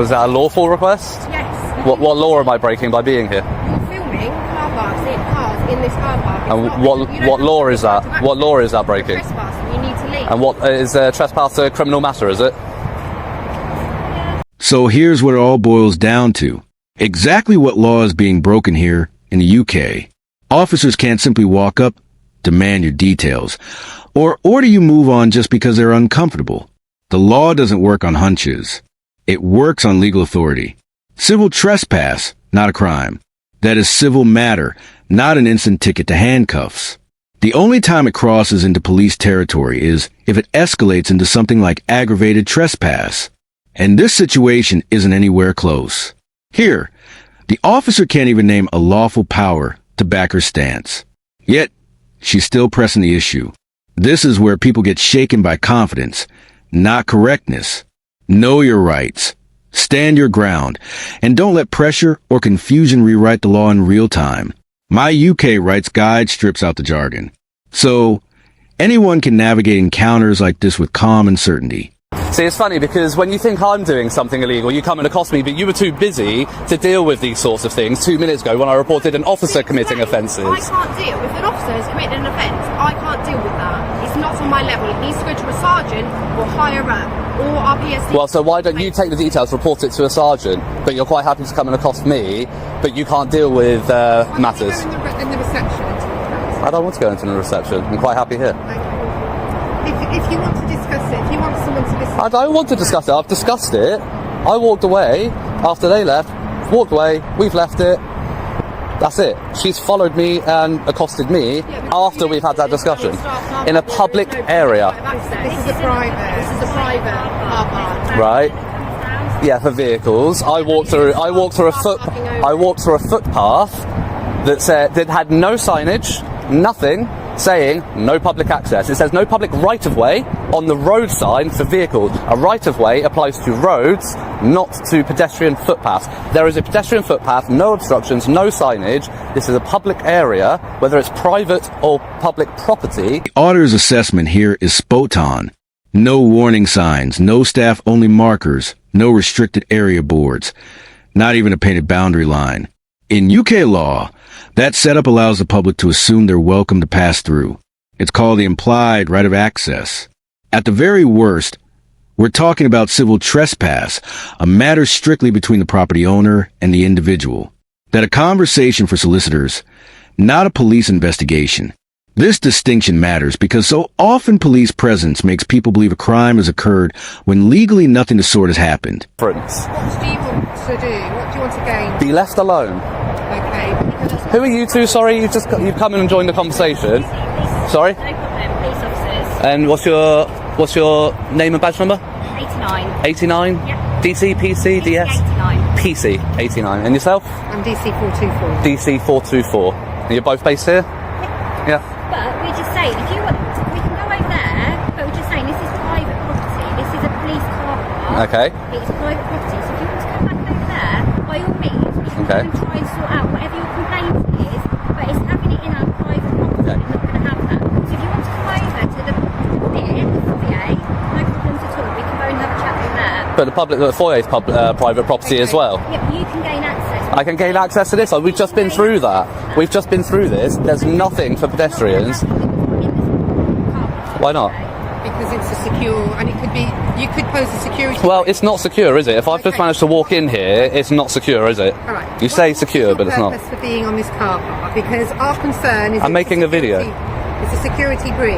Was that a lawful request? Yes. What law am I breaking by being here? You're filming car parks in this car park. And what law is that? What law is that breaking? Trespass. You need to leave. And what is trespass a criminal matter? Is it? So here's what it all boils down to. Exactly what law is being broken here in the UK. Officers can't simply walk up, demand your details, or order you move on just because they're uncomfortable. The law doesn't work on hunches. It works on legal authority. Civil trespass, not a crime. That is civil matter, not an instant ticket to handcuffs. The only time it crosses into police territory is if it escalates into something like aggravated trespass. And this situation isn't anywhere close. Here, the officer can't even name a lawful power to back her stance. Yet, she's still pressing the issue. This is where people get shaken by confidence, not correctness. Know your rights. Stand your ground. And don't let pressure or confusion rewrite the law in real time. My UK Rights Guide strips out the jargon. So, anyone can navigate encounters like this with calm and certainty. See, it's funny because when you think I'm doing something illegal, you come and accost me, but you were too busy to deal with these sorts of things 2 minutes ago when I reported an officer committing offences. I can't deal. If an officer has committed an offence, I can't deal with that. It's not on my level. It needs to go to a sergeant or higher up or our PSD. Well, so why don't you take the details, report it to a sergeant, but you're quite happy to come and accost me, but you can't deal with matters? In the reception. I don't want to go into the reception. I'm quite happy here. Okay. If you want to discuss it, if you want someone to listen... I don't want to discuss it. I've discussed it. I walked away after they left. Walked away. We've left it. That's it. She's followed me and accosted me after we've had that discussion in a public area. This is a private car park. Right. Yeah, for vehicles. I walked through a footpath that had no signage, nothing, saying no public access. It says no public right-of-way on the road sign for vehicles. A right-of-way applies to roads, not to pedestrian footpaths. There is a pedestrian footpath, no obstructions, no signage. This is a public area, whether it's private or public property. The auditor's assessment here is spot on. No warning signs, no staff-only markers, no restricted area boards, not even a painted boundary line. In UK law, that setup allows the public to assume they're welcome to pass through. It's called the implied right of access. At the very worst, we're talking about civil trespass, a matter strictly between the property owner and the individual. That a conversation for solicitors, not a police investigation. This distinction matters because so often police presence makes people believe a crime has occurred when legally nothing of the sort has happened. What do you want to do? What do you want to gain? Be left alone. Okay. Who are you two? Sorry, you've come in and joined the conversation. Sorry? No problem, police officers. And what's your name and badge number? 89. 89? Yeah. DC, PC, DS? 89. PC, 89. And yourself? I'm DC 424. DC 424. And you're both based here? Yeah. But we're just saying, if you want, we can go over there, but we're just saying this is private property. This is a police car park. Okay. It's private property. So if you want to come back over there, by all means, we can go and try and sort out whatever your complaint is, but it's having it in our private property. Okay. We're not going to have that. So if you want to come over to the foyer, no problems at all. We can go and have a chat in there. But the foyer is private property as well. Yeah, but you can gain access. I can gain access to this. We've just been through that. We've just been through this. There's nothing for pedestrians. Why not? Because it's a secure, and it could be, you could pose a security. Well, it's not secure, is it? If I've just managed to walk in here, it's not secure, is it? All right. You say secure, but it's not. What's your purpose for being on this car park? Because our concern is... I'm making a video. It's a security breach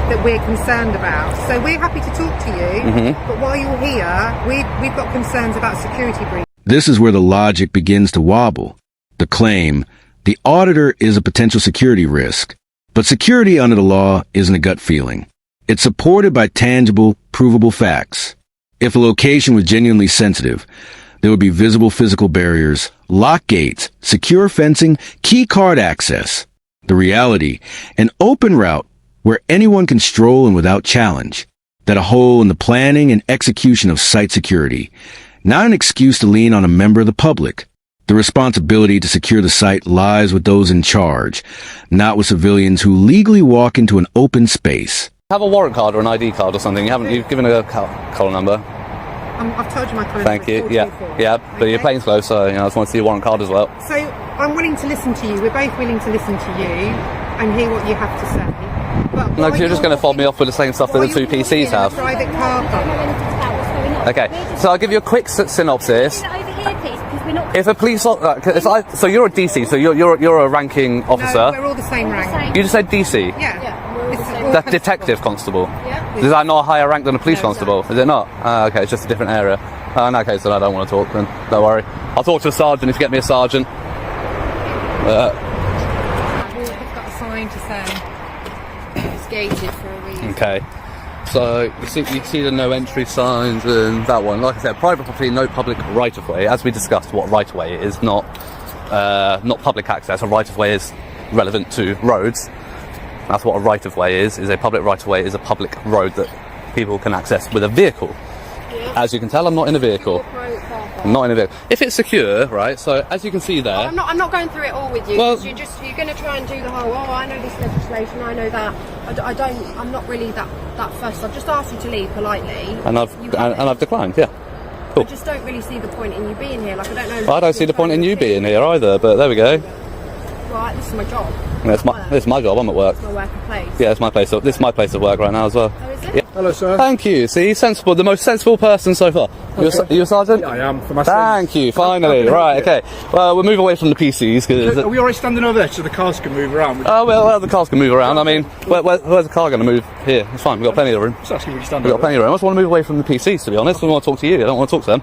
that we're concerned about. So we're happy to talk to you, but while you're here, we've got concerns about security breach. This is where the logic begins to wobble. The claim, the auditor is a potential security risk. But security under the law isn't a gut feeling. It's supported by tangible, provable facts. If a location was genuinely sensitive, there would be visible physical barriers, lock gates, secure fencing, key card access. The reality, an open route where anyone can stroll in without challenge. That a hole in the planning and execution of site security. Not an excuse to lean on a member of the public. The responsibility to secure the site lies with those in charge, not with civilians who legally walk into an open space. Have a warrant card or an ID card or something. You've given a call number. I've told you my code. Thank you. Yeah, yeah. But your plane's closed, so I just want to see your warrant card as well. So I'm willing to listen to you. We're both willing to listen to you and hear what you have to say. But No, because you're just going to fob me off with the same stuff that the two PCs have. Private car park. Okay, so I'll give you a quick synopsis. Over here, please, because we're not. If a police, so you're a DC, so you're a ranking officer. No, we're all the same rank. You just said DC. Yeah. That's detective constable. Yeah. Is that not a higher rank than a police No, constable? Is it not? Okay, it's just a different area. In that case, then I don't want to talk. Then don't worry. I'll talk to a sergeant if you get me a sergeant. We've got a sign to say it's gated for a reason. Okay. So you see the no entry signs and that one. Like I said, private property, no public right of way. As we discussed, what right of way is not public access. A right of way is relevant to roads. That's what a right of way is. A public right of way is a public road that people can access with a vehicle. Yeah. As you can tell, I'm not in a vehicle. I'm not in a vehicle. If it's secure, right? So as you can see there. I'm not going through it all with you. Well, you're going to try and do the whole. Oh, I know this legislation. I know that. I'm not really that fussed. I've just asked you to leave politely. And I've declined. Yeah. Cool. I just don't really see the point in you being here. Like I don't know. Well, I don't see the point in you being here either. But there we go. Right, this is my job. This is my job. I'm at work. It's my working place. Yeah, it's my place. This is my place of work right now as well. Oh, is it? Yeah. Hello, sir. Thank you. See, sensible. The most sensible person so far. Okay. You a sergeant? Yeah, I am. For my Thank you. Finally. Right. Okay. Well, we'll move away from the PCs because. Are we already standing over there so the cars can move around? Oh well, the cars can move around. I mean, where's the car going to move? Here. It's fine. We've got plenty of room. Just asking where you stand We've got over plenty of room. I just want to move away from the PCs, to be honest. I want to talk to you. I don't want to talk to them.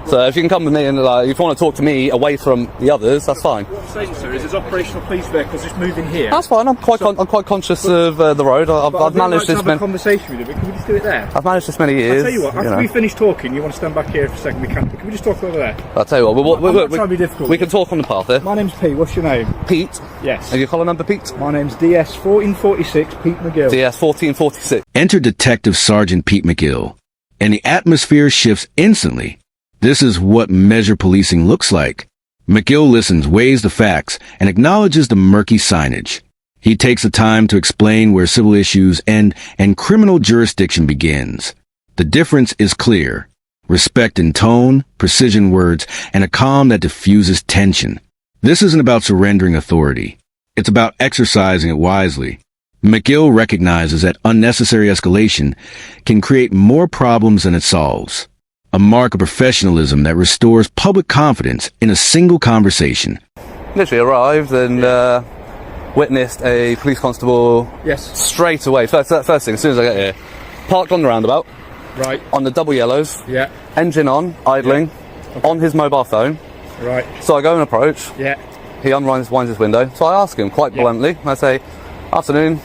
So if you can come with me and if you want to talk to me away from the others, that's fine. What I'm saying, sir, is there's operational police vehicles just moving here. That's fine. I'm quite conscious of the road. I've managed this have a conversation with you, but can we just do it there? I've managed this many years. I'll tell you what, after we finish talking, you want to stand back here for a second, can we just talk over there? I'll tell you what, I'm not trying to be difficult. We can talk on the path here. My name's Pete, what's your name? Pete? Yes. And your collar number, Pete? My name's DS1446, Pete McGill. DS1446. Enter Detective Sergeant Pete McGill, and the atmosphere shifts instantly. This is what measure policing looks like. McGill listens, weighs the facts, and acknowledges the murky signage. He takes the time to explain where civil issues end and criminal jurisdiction begins. The difference is clear. Respect in tone, precision words, and a calm that diffuses tension. This isn't about surrendering authority. It's about exercising it wisely. McGill recognizes that unnecessary escalation can create more problems than it solves. A mark of professionalism that restores public confidence in a single conversation. Literally arrived and witnessed a police constable. Yes. Straight away. First thing, as soon as I get here, parked on the roundabout. Right. On the double yellows. Yeah. Engine on, idling, on his mobile phone. Right. So I go and approach. Yeah. He winds his window. So I ask him quite bluntly. I say, "Afternoon.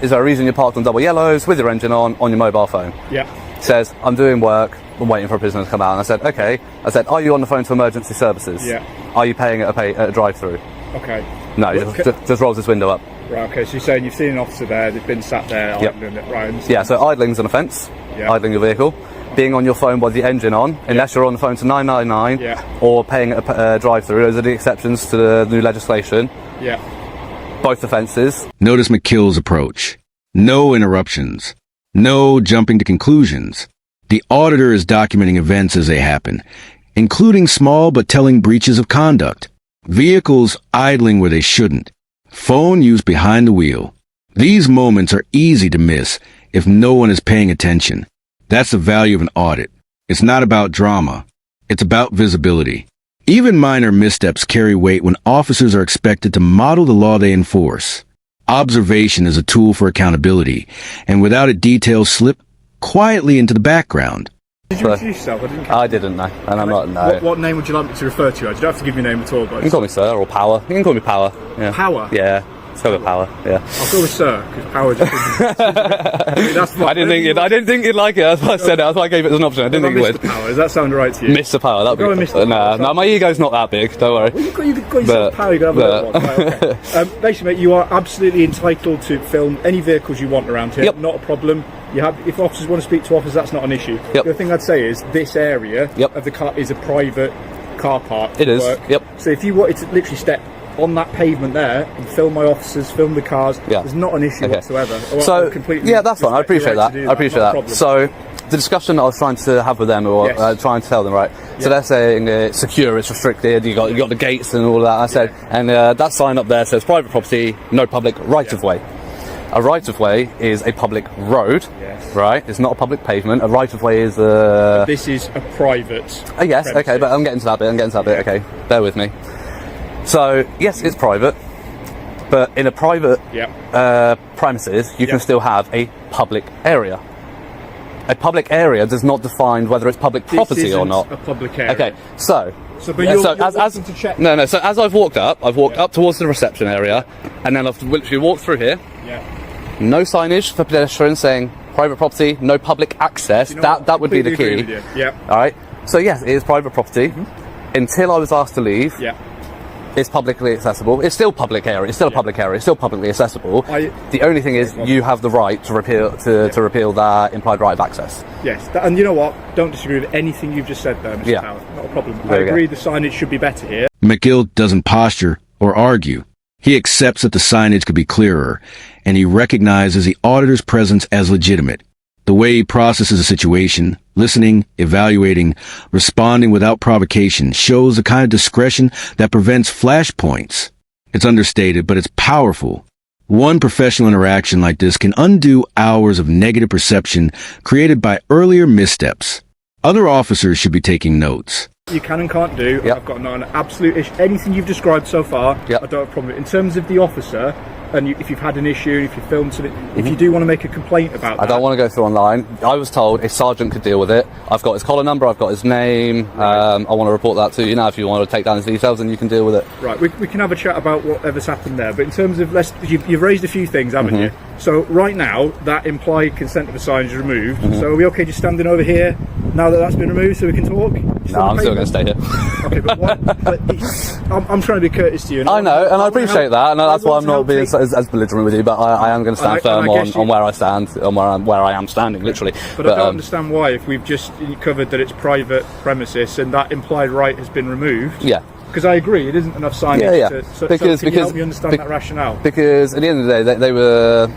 Is there a reason you're parked on double yellows with your engine on your mobile phone?" Yeah. Says, "I'm doing work, I'm waiting for a prisoner to come out." And I said, "Okay." I said, "Are you on the phone to emergency services?" Yeah. "Are you paying at a drive-through?" Okay. No, he just rolls his window up. Right, okay, so you're saying you've seen an officer there, they've been sat there, Yep. idling it, right? Yeah, so idling's an offence, Yeah. idling your vehicle. Being on your phone with the engine on, unless you're on the phone to 999, Yeah. or paying at a drive-through, those are the exceptions to the new legislation. Yeah. Both offences. Notice McGill's approach. No interruptions. No jumping to conclusions. The auditor is documenting events as they happen, including small but telling breaches of conduct. Vehicles idling where they shouldn't. Phone used behind the wheel. These moments are easy to miss if no one is paying attention. That's the value of an audit. It's not about drama. It's about visibility. Even minor missteps carry weight when officers are expected to model the law they enforce. Observation is a tool for accountability, and without it, details slip quietly into the background. Did you introduce yourself? I didn't know, and I'm not, no. What name would you like me to refer to you as? You don't have to give your name at all, You can but call me Sir, or Power. You can call me Power. Yeah. Power? Yeah, let's go with Power, yeah. I'll go with Sir, because Power just that's I didn't think you'd like it, that's why I said it, that's why I gave it as an option. I didn't think you would. Mr. Power, does that sound right to you? Mr. Power, that'd be Go with Mr. Power. No, my ego's not that big, don't worry. Well, you've got yourself Power, you can have a little one. Right, okay. Basically, mate, you are absolutely entitled to film any vehicles you want around here. Yep. Not a problem. You have, if officers want to speak to officers, that's not an issue. Yep. The other thing I'd say is this area Yep. of the car is a private car park. It is, work. yep. So if you wanted to literally step on that pavement there and film my officers, film the cars, Yeah. there's not an issue whatsoever. So, yeah, that's fine. I apprappreciate that. I appreciate that. So the discussion I was trying to have with them, or trying to tell them, right? So they're saying it's secure, it's restricted. You got the gates and all of that. I said, and that sign up there says private property, no public right of way. A right of way is a public road, right? It's not a public pavement. A right of way is a. This is a private. Yes, premises. okay, but I'm getting to that bit. Okay, bear with me. So yes, it's private, but in a private premises, you can still have a public area. A public area does not define whether it's public property or not. A public area. Okay, so. So, but you're as to check. No. So as I've walked up towards the reception area, and then I've literally walked through here. Yeah. No signage for pedestrians saying private property, no public access. You know that would be the key. Yeah. All right. So yes, it is private property. Until I was asked to leave. Yeah. It's publicly accessible. It's still public area. It's still a public area. It's still publicly accessible. The only thing is, you have the right to repeal repeal that implied right of access. Yes, and you know what? Don't disagree with anything you've just said there, Mr. Power. Not a problem. I agree the signage should be better here. McGill doesn't posture or argue. He accepts that the signage could be clearer, and he recognizes the auditor's presence as legitimate. The way he processes a situation, listening, evaluating, responding without provocation, shows the kind of discretion that prevents flashpoints. It's understated, but it's powerful. One professional interaction like this can undo hours of negative perception created by earlier missteps. Other officers should be taking notes. You can and can't do. I've got an absolute issue. Anything you've described so far, I don't have a problem with. In terms of the officer, and if you've had an issue, if you filmed something, if you do want to make a complaint about that. I don't want to go through online. I was told a sergeant could deal with it. I've got his collar number, I've got his name. I want to report that to you now. If you want to take down his details, and you can deal with it. Right, we can have a chat about whatever's happened there. But in terms of, you've raised a few things, haven't you? So right now, that implied consent of a sign is removed. So are we okay just standing over here now that that's been removed so we can talk? No, I'm still going to stay here. Okay, but I'm trying to be courteous to you. I know, and I appreciate that, and that's why I'm not being as belligerent with you. But I am going to stand firm on where I stand, on where I am standing, literally. But I don't understand why, if we've just covered that it's private premises and that implied right has been removed. Yeah. Because I agree, it isn't enough signage. So can you help me understand that rationale? Because at the end of the day, they were.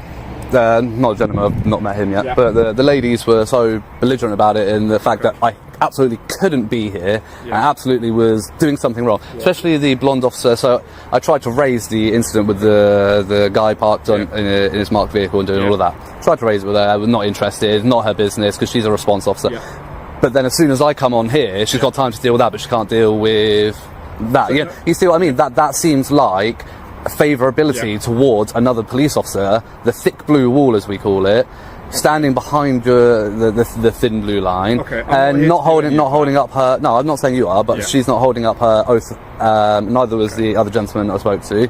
Not a gentleman, I've not met him yet, but the ladies were so belligerent about it, and the fact that I absolutely couldn't be here and absolutely was doing something wrong, especially the blonde officer. So I tried to raise the incident with the guy parked in his marked vehicle and doing all of that. Tried to raise it with her, I was not interested, not her business, because she's a response officer. But then as soon as I come on here, she's got time to deal with that, but she can't deal with that. You see what I mean? That seems like favourability towards another police officer, the thick blue wall as we call it, standing behind the thin blue line, and not holding up her. No, I'm not saying you are, but she's not holding up her oath. Neither was the other gentleman I spoke to.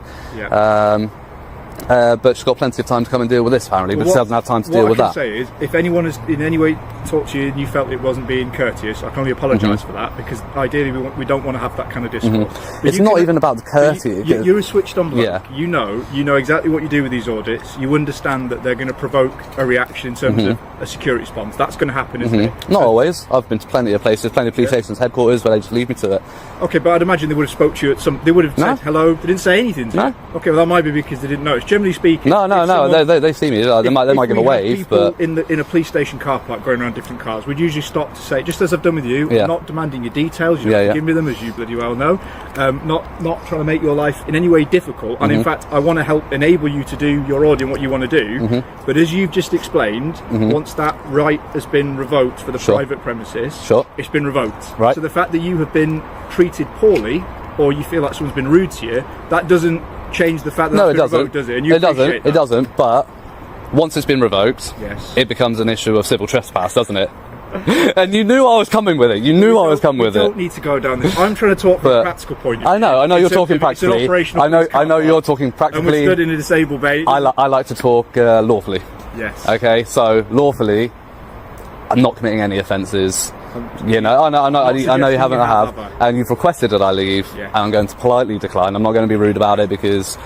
But she's got plenty of time to come and deal with this, apparently, but she doesn't have time to deal with that. What I can say is, if anyone has in any way talked to you and you felt it wasn't being courteous, I can only apologise for that, because ideally we don't want to have that kind of discourse. It's not even about the courtesy. You're a switched on bloke. You know exactly what you do with these audits. You understand that they're going to provoke a reaction in terms of a security response. That's going to happen, isn't it? Not always. I've been to plenty of places, plenty of police stations, headquarters, where they just leave me to it. Okay, but I'd imagine they would have spoke to you at some. They would have said hello. They didn't say anything to you. Okay, well that might be because they didn't notice. Generally speaking, they see me. They might give a wave, but in a police station car park going around different cars, we'd usually stop to say, just as I've done with you, I'm not demanding your details. You don't give me them, as you bloody well know. Not trying to make your life in any way difficult. And in fact, I want to help enable you to do your audit and what you want to do. But as you've just explained, once that right has been revoked for the private premises, it's been revoked. Right. So the fact that you have been treated poorly, or you feel like someone's been rude to you, that doesn't change the fact that no, it's been revoked, does it? And you it doesn't. But once it's been revoked, it becomes an issue of civil trespass, doesn't it? And you knew I was coming with it. You knew I was coming with it. You don't need to go down this. I'm trying to talk from a practical point of view. I know you're talking practically. I know you're talking practically. And we're stood in a disabled bay. I like to talk lawfully. Yes. Okay, so lawfully, I'm not committing any offences. I know you haven't, and you've requested that I leave, and I'm going to politely decline. I'm not going to be rude about it, because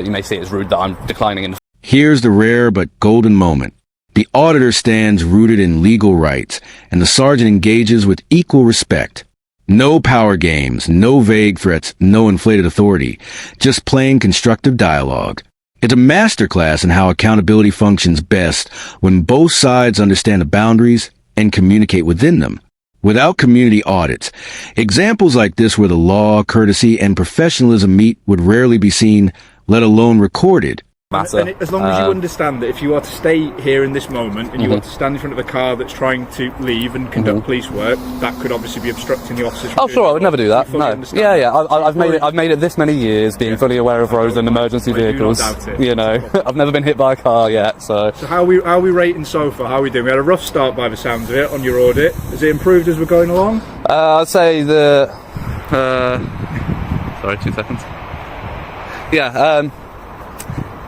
you may see it as rude that I'm declining. Here's the rare but golden moment. The auditor stands rooted in legal rights, and the sergeant engages with equal respect. No power games, no vague threats, no inflated authority, just plain constructive dialogue. It's a masterclass in how accountability functions best when both sides understand the boundaries and communicate within them. Without community audits, examples like this where the law, courtesy, and professionalism meet would rarely be seen, let alone recorded. And as long as you understand that if you are to stay here in this moment and you are to stand in front of a car that's trying to leave and conduct police work, that could obviously be obstructing the officers. Oh, sure, I would never do that. No. Yeah. I've made it this many years, being fully aware of roads and emergency vehicles. You know, I've never been hit by a car yet. So how are we rating so far? How are we doing? We had a rough start by the sounds of it on your audit. Has it improved as we're going along? I'd say the. Sorry, 2 seconds. Yeah.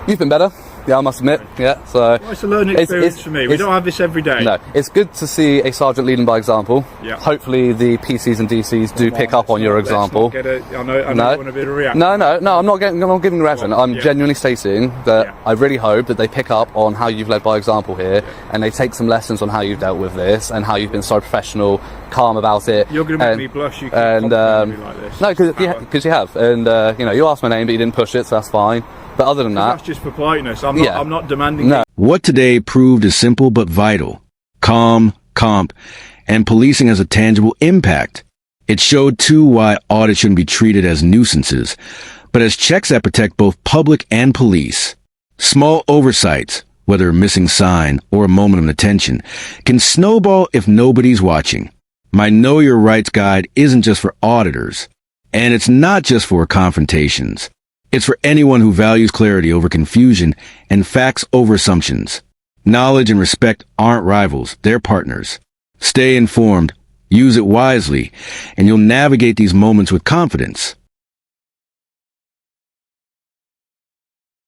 You've been better. Yeah, I must admit. Yeah, so well, it's a learning experience for me. We don't have this every day. No, it's good to see a sergeant leading by example. Yeah. Hopefully, the PCs and DCs do pick up on your example. I know you want a bit of a reaction. No, I'm not giving a reaction. I'm genuinely stating that I really hope that they pick up on how you've led by example here, and they take some lessons on how you've dealt with this and how you've been so professional, calm about it. You're going to make me blush. You can compliment me like this. No, because you have, and you asked my name, but you didn't push it, so that's fine. But other than that, that's just for politeness. I'm not demanding. No. What today proved is simple but vital. Calm, comp, and policing has a tangible impact. It showed too why audits shouldn't be treated as nuisances, but as checks that protect both public and police. Small oversights, whether a missing sign or a moment of attention, can snowball if nobody's watching. My Know Your Rights guide isn't just for auditors, and it's not just for confrontations. It's for anyone who values clarity over confusion and facts over assumptions. Knowledge and respect aren't rivals, they're partners. Stay informed, use it wisely, and you'll navigate these moments with confidence.